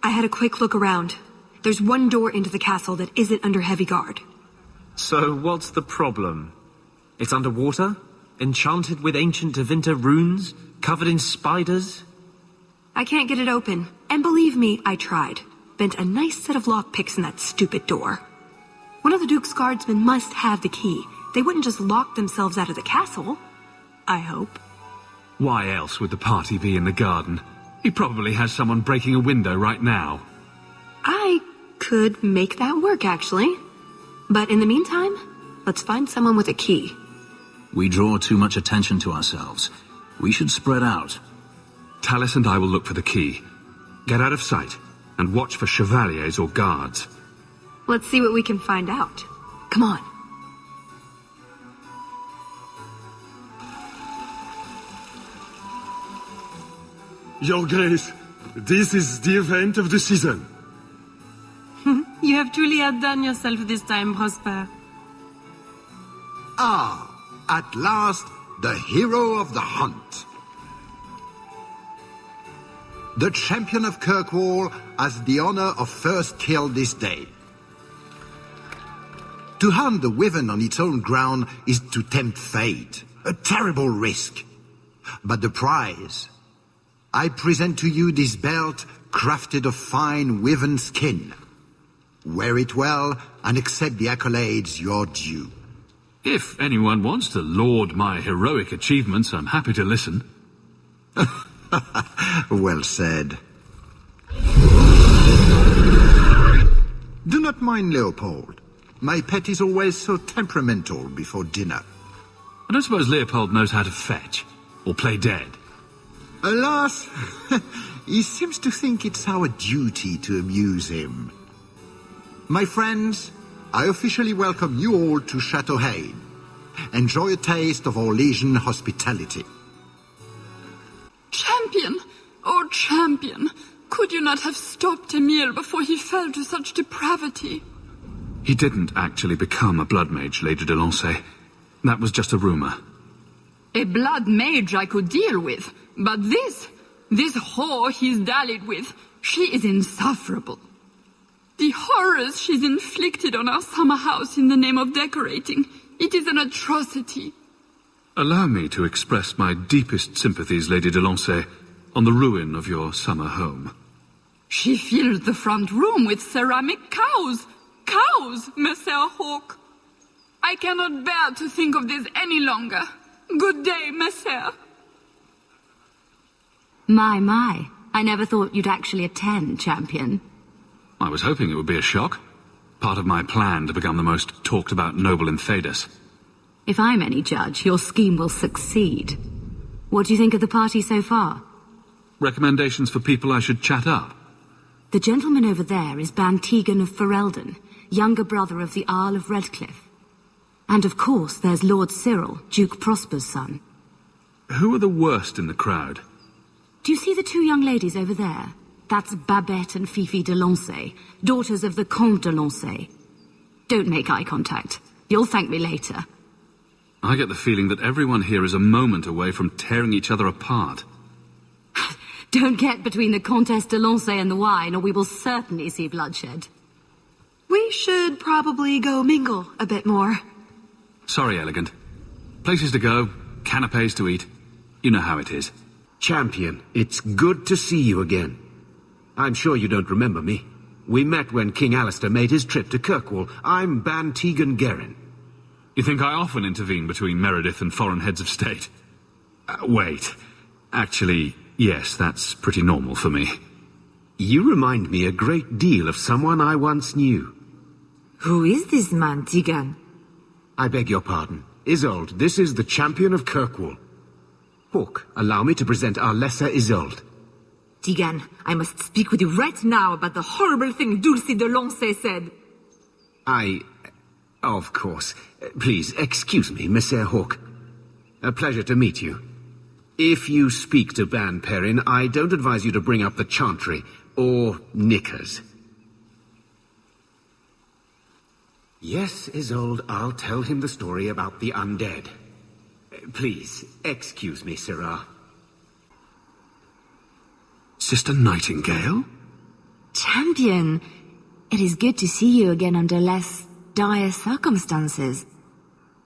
I had a quick look around. There's one door into the castle that isn't under heavy guard. So what's the problem? It's underwater? Enchanted with ancient Tevinter runes? Covered in spiders? I can't get it open. And believe me, I tried. Bent a nice set of lockpicks in that stupid door. One of the Duke's guardsmen must have the key. They wouldn't just lock themselves out of the castle. I hope. Why else would the party be in the garden? He probably has someone breaking a window right now. I could make that work, actually. But in the meantime, let's find someone with a key. We draw too much attention to ourselves. We should spread out. Tallis and I will look for the key. Get out of sight, and watch for chevaliers or guards. Let's see what we can find out. Come on. Your Grace, this is the event of the season. You have truly outdone yourself this time, Prosper. Ah, at last, the hero of the hunt. The champion of Kirkwall has the honor of first kill this day. To hunt the wyvern on its own ground is to tempt fate, a terrible risk. But the prize... I present to you this belt crafted of fine wyvern skin. Wear it well and accept the accolades you're due. If anyone wants to laud my heroic achievements, I'm happy to listen. Well said. Do not mind Leopold. My pet is always so temperamental before dinner. I don't suppose Leopold knows how to fetch, or play dead. Alas, he seems to think it's our duty to amuse him. My friends, I officially welcome you all to Chateau Hain. Enjoy a taste of our Legion hospitality. Champion! Oh, champion! Could you not have stopped Emile before he fell to such depravity? He didn't actually become a blood mage, Lady de Lancey. That was just a rumor. A blood mage I could deal with, but this whore he's dallied with, she is insufferable. The horrors she's inflicted on our summer house in the name of decorating, it is an atrocity. Allow me to express my deepest sympathies, Lady de Lancey, on the ruin of your summer home. She filled the front room with ceramic cows. Cows, Monsieur Hawk. I cannot bear to think of this any longer. Good day, Monsieur. My. I never thought you'd actually attend, champion. I was hoping it would be a shock. Part of my plan to become the most talked-about noble in Thedas. If I'm any judge, your scheme will succeed. What do you think of the party so far? Recommendations for people I should chat up? The gentleman over there is Bantegan of Ferelden, younger brother of the Earl of Redcliffe. And of course, there's Lord Cyril, Duke Prosper's son. Who are the worst in the crowd? Do you see the two young ladies over there? That's Babette and Fifi de Lancey, daughters of the Comte de Lancey. Don't make eye contact. You'll thank me later. I get the feeling that everyone here is a moment away from tearing each other apart. Don't get between the Comtesse de Lancey and the wine, or we will certainly see bloodshed. We should probably go mingle a bit more. Sorry, Elegant. Places to go, canapes to eat. You know how it is. Champion, it's good to see you again. I'm sure you don't remember me. We met when King Alistair made his trip to Kirkwall. I'm Bantegan Guerin. You think I often intervene between Meredith and foreign heads of state? Wait. Actually, yes, that's pretty normal for me. You remind me a great deal of someone I once knew. Who is this man, Tegan? I beg your pardon. Isolde, this is the champion of Kirkwall. Hawk, allow me to present our lesser Isolde. Tegan, I must speak with you right now about the horrible thing Dulcie de Lancey said. Of course. Please, excuse me, Monsieur Hawk. A pleasure to meet you. If you speak to Ban Perrin, I don't advise you to bring up the Chantry, or knickers. Yes, Isolde, I'll tell him the story about the undead. Please, excuse me, Syrah. Sister Nightingale? Champion, it is good to see you again under less dire circumstances.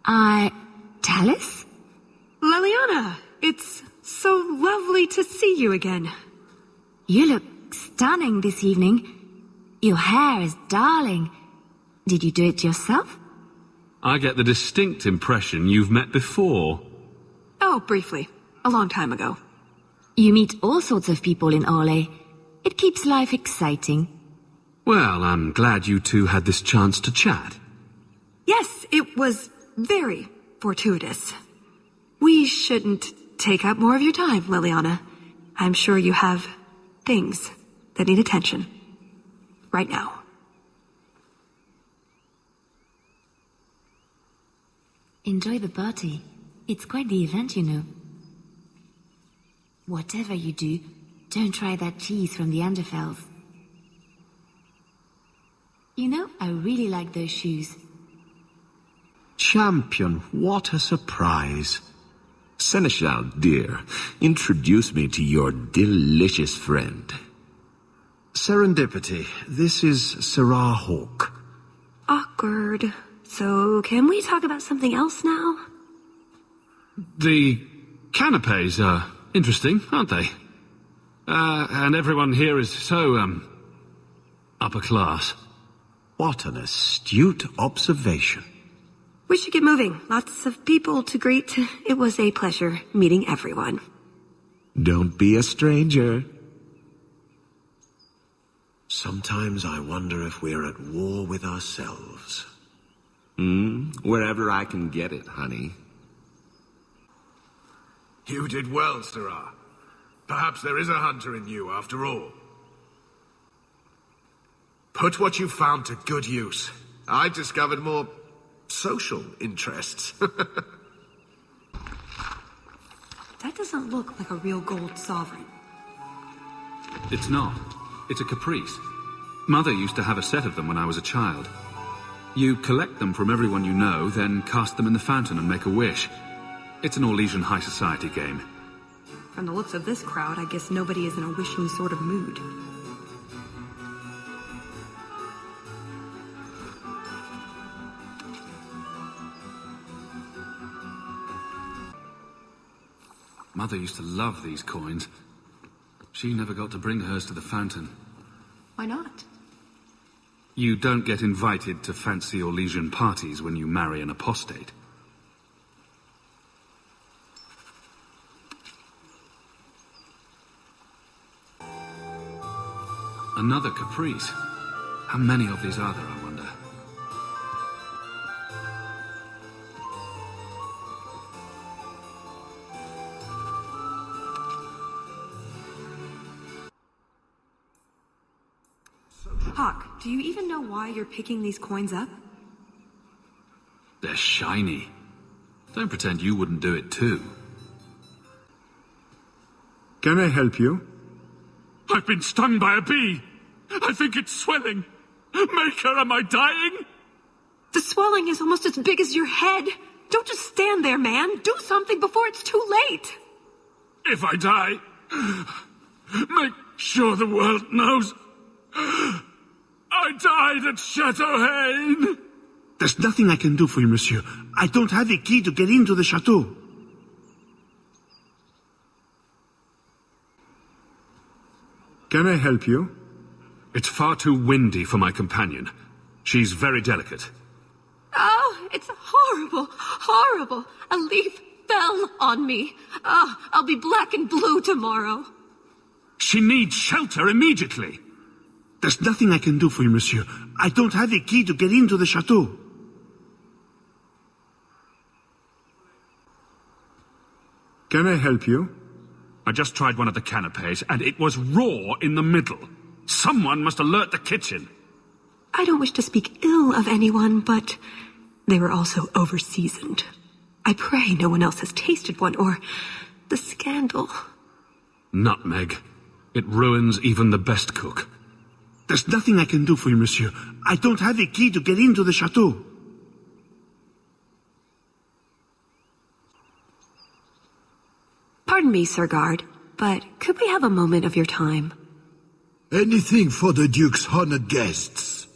Tallis? Liliana, it's so lovely to see you again. You look stunning this evening. Your hair is darling. Did you do it yourself? I get the distinct impression you've met before. Oh, briefly. A long time ago. You meet all sorts of people in Orlais. It keeps life exciting. Well, I'm glad you two had this chance to chat. Yes, it was very fortuitous. We shouldn't take up more of your time, Liliana. I'm sure you have things that need attention. Right now. Enjoy the party. It's quite the event, you know. Whatever you do, don't try that cheese from the Anderfells. You know, I really like those shoes. Champion, what a surprise. Seneschal, dear, introduce me to your delicious friend. Serendipity, this is Sarah Hawke. Awkward. So, can we talk about something else now? The canapes are interesting, aren't they? And everyone here is so, upper class. What an astute observation. We should get moving. Lots of people to greet. It was a pleasure meeting everyone. Don't be a stranger. Sometimes I wonder if we're at war with ourselves. Wherever I can get it, honey. You did well, Sarah. Perhaps there is a hunter in you, after all. Put what you found to good use. I discovered more social interests. That doesn't look like a real gold sovereign. It's not. It's a caprice. Mother used to have a set of them when I was a child. You collect them from everyone you know, then cast them in the fountain and make a wish. It's an Orlesian high society game. From the looks of this crowd, I guess nobody is in a wishing sort of mood. Mother used to love these coins. She never got to bring hers to the fountain. Why not? You don't get invited to fancy Orlesian parties when you marry an apostate. Another caprice. How many of these are there, I wonder? Hawk, do you even know why you're picking these coins up? They're shiny. Don't pretend you wouldn't do it too. Can I help you? I've been stung by a bee. I think it's swelling. Maker, am I dying? The swelling is almost as big as your head. Don't just stand there, man. Do something before it's too late. If I die, make sure the world knows I died at Chateau Haine. There's nothing I can do for you, monsieur. I don't have a key to get into the chateau. Can I help you? It's far too windy for my companion. She's very delicate. Oh, it's horrible, horrible. A leaf fell on me. Oh, I'll be black and blue tomorrow. She needs shelter immediately. There's nothing I can do for you, monsieur. I don't have a key to get into the chateau. Can I help you? I just tried one of the canapes, and it was raw in the middle. Someone must alert the kitchen. I don't wish to speak ill of anyone, but they were also over-seasoned. I pray no one else has tasted one, or the scandal. Nutmeg. It ruins even the best cook. There's nothing I can do for you, monsieur. I don't have a key to get into the chateau. Pardon me, Sir Guard, but could we have a moment of your time? Anything for the Duke's honored guests.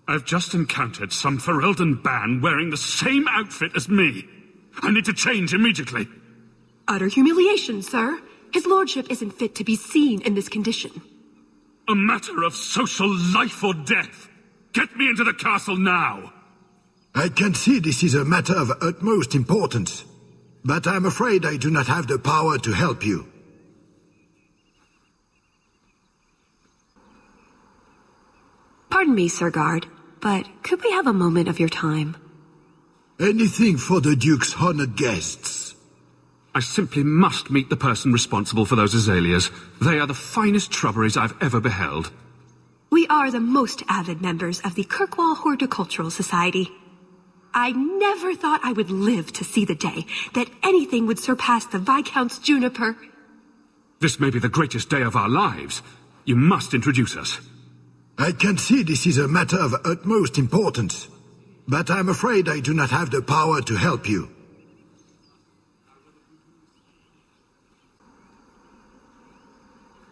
I've just encountered some Ferelden band wearing the same outfit as me. I need to change immediately. Utter humiliation, sir. His lordship isn't fit to be seen in this condition. A matter of social life or death. Get me into the castle now. I can see this is a matter of utmost importance, but I'm afraid I do not have the power to help you. Pardon me, Sir Guard, but could we have a moment of your time? Anything for the Duke's honored guests. I simply must meet the person responsible for those azaleas. They are the finest shrubberies I've ever beheld. We are the most avid members of the Kirkwall Horticultural Society. I never thought I would live to see the day that anything would surpass the Viscount's juniper. This may be the greatest day of our lives. You must introduce us. I can see this is a matter of utmost importance, but I'm afraid I do not have the power to help you.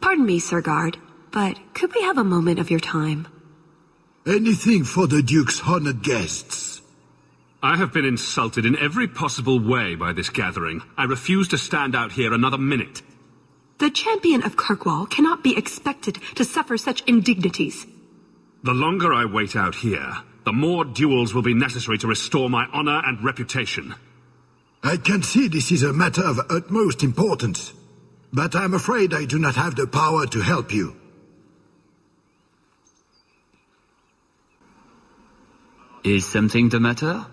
Pardon me, Sir Guard, but could we have a moment of your time? Anything for the Duke's honored guests. I have been insulted in every possible way by this gathering. I refuse to stand out here another minute. The champion of Kirkwall cannot be expected to suffer such indignities. The longer I wait out here, the more duels will be necessary to restore my honor and reputation. I can see this is a matter of utmost importance, but I'm afraid I do not have the power to help you. Is something the matter?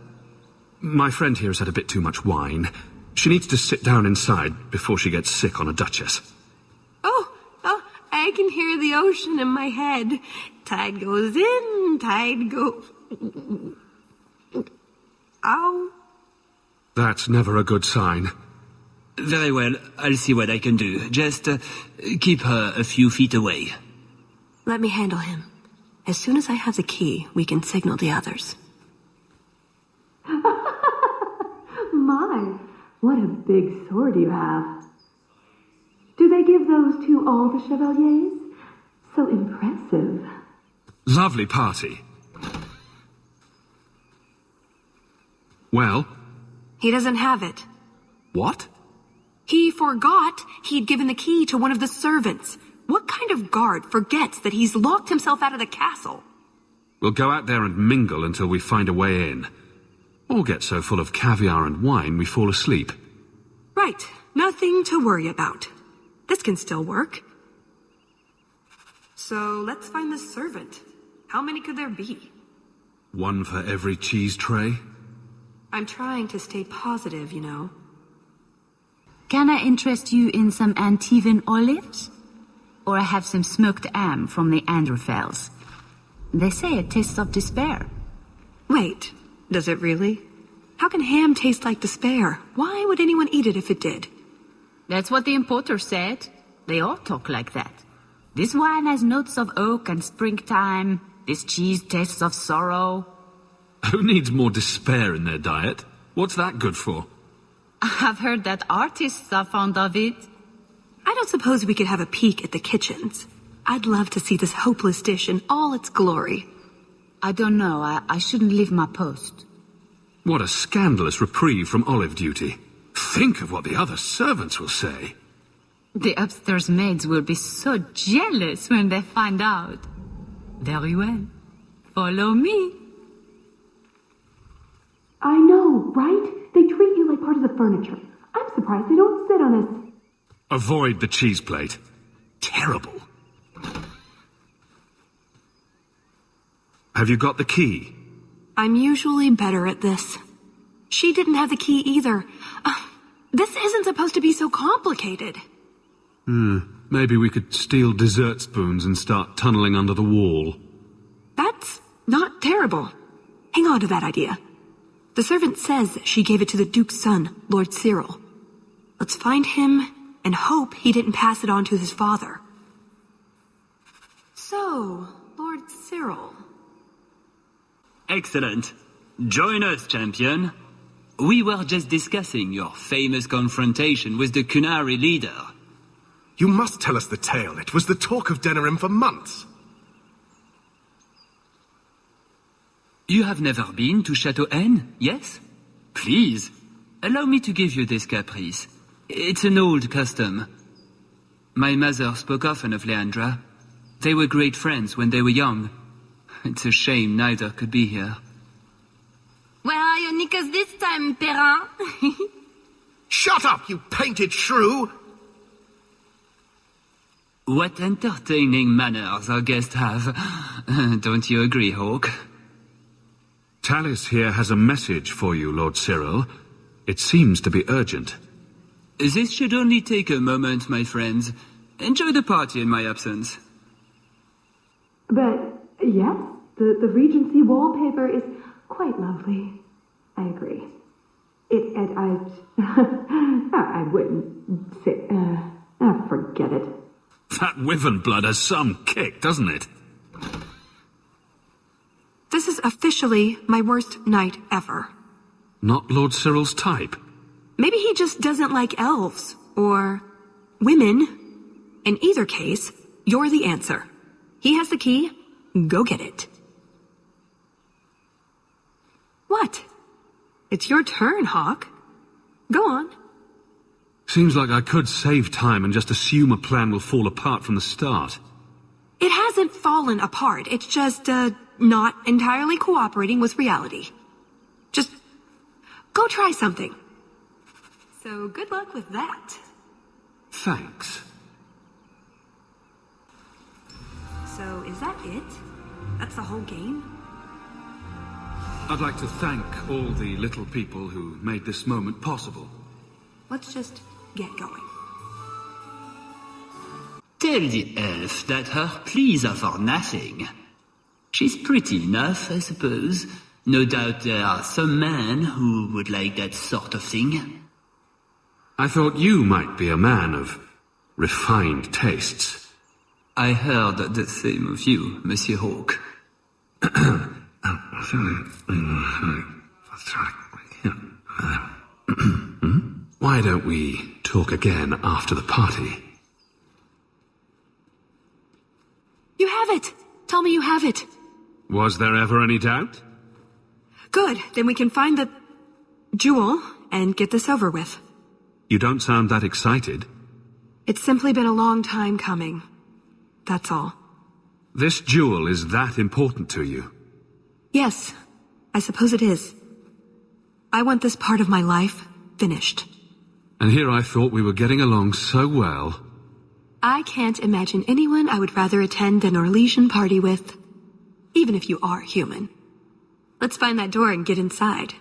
My friend here has had a bit too much wine. She needs to sit down inside before she gets sick on a duchess. Oh, I can hear the ocean in my head. Tide goes in, tide goes... Ow. That's never a good sign. Very well, I'll see what I can do. Just keep her a few feet away. Let me handle him. As soon as I have the key, we can signal the others. My, what a big sword you have. Do they give those to all the chevaliers? So impressive. Lovely party. Well? He doesn't have it. What? He forgot he'd given the key to one of the servants. What kind of guard forgets that he's locked himself out of the castle? We'll go out there and mingle until we find a way in. Or get so full of caviar and wine we fall asleep. Right. Nothing to worry about. This can still work. So let's find the servant. How many could there be? One for every cheese tray? I'm trying to stay positive, you know. Can I interest you in some Antivan olives? Or I have some smoked ham from the Androfels. They say it tastes of despair. Wait, does it really? How can ham taste like despair? Why would anyone eat it if it did? That's what the importer said. They all talk like that. This wine has notes of oak and springtime. This cheese tastes of sorrow. Who needs more despair in their diet? What's that good for? I've heard that artists are fond of it. I don't suppose we could have a peek at the kitchens. I'd love to see this hopeless dish in all its glory. I don't know. I shouldn't leave my post. What a scandalous reprieve from olive duty. Think of what the other servants will say. The upstairs maids will be so jealous when they find out. Very well. Follow me. I know, right? They treat you like part of the furniture. I'm surprised they don't sit on us. Avoid the cheese plate. Terrible. Have you got the key? I'm usually better at this. She didn't have the key either. This isn't supposed to be so complicated. Maybe we could steal dessert spoons and start tunneling under the wall. That's not terrible. Hang on to that idea. The servant says she gave it to the Duke's son, Lord Cyril. Let's find him and hope he didn't pass it on to his father. So, Lord Cyril. Excellent. Join us, champion. We were just discussing your famous confrontation with the Kunari leader. You must tell us the tale. It was the talk of Denerim for months. You have never been to Chateau N, yes? Please, allow me to give you this caprice. It's an old custom. My mother spoke often of Leandra. They were great friends when they were young. It's a shame neither could be here. Where are your knickers this time, Perrin? Shut up, you painted shrew! What entertaining manners our guests have. Don't you agree, Hawk? Talis here has a message for you, Lord Cyril. It seems to be urgent. This should only take a moment, my friends. Enjoy the party in my absence. But, yes, the Regency wallpaper is quite lovely. I agree. I wouldn't say, forget it. That wyvern blood has some kick, doesn't it? This is officially my worst night ever. Not Lord Cyril's type. Maybe he just doesn't like elves, or women. In either case, you're the answer. He has the key. Go get it. What? It's your turn, Hawk. Go on. Seems like I could save time and just assume a plan will fall apart from the start. It hasn't fallen apart. It's just, not entirely cooperating with reality. Just go try something. So good luck with that. Thanks. So is that it? That's the whole game? I'd like to thank all the little people who made this moment possible. Let's just get going. Tell the elf that her pleas are for nothing. She's pretty enough, I suppose. No doubt there are some men who would like that sort of thing. I thought you might be a man of refined tastes. I heard the same of you, Monsieur Hawk. Why don't we talk again after the party? You have it! Tell me you have it. Was there ever any doubt? Good, then we can find the jewel and get this over with. You don't sound that excited. It's simply been a long time coming. That's all. This jewel is that important to you? Yes, I suppose it is. I want this part of my life finished. And here I thought we were getting along so well. I can't imagine anyone I would rather attend an Orlesian party with, even if you are human. Let's find that door and get inside.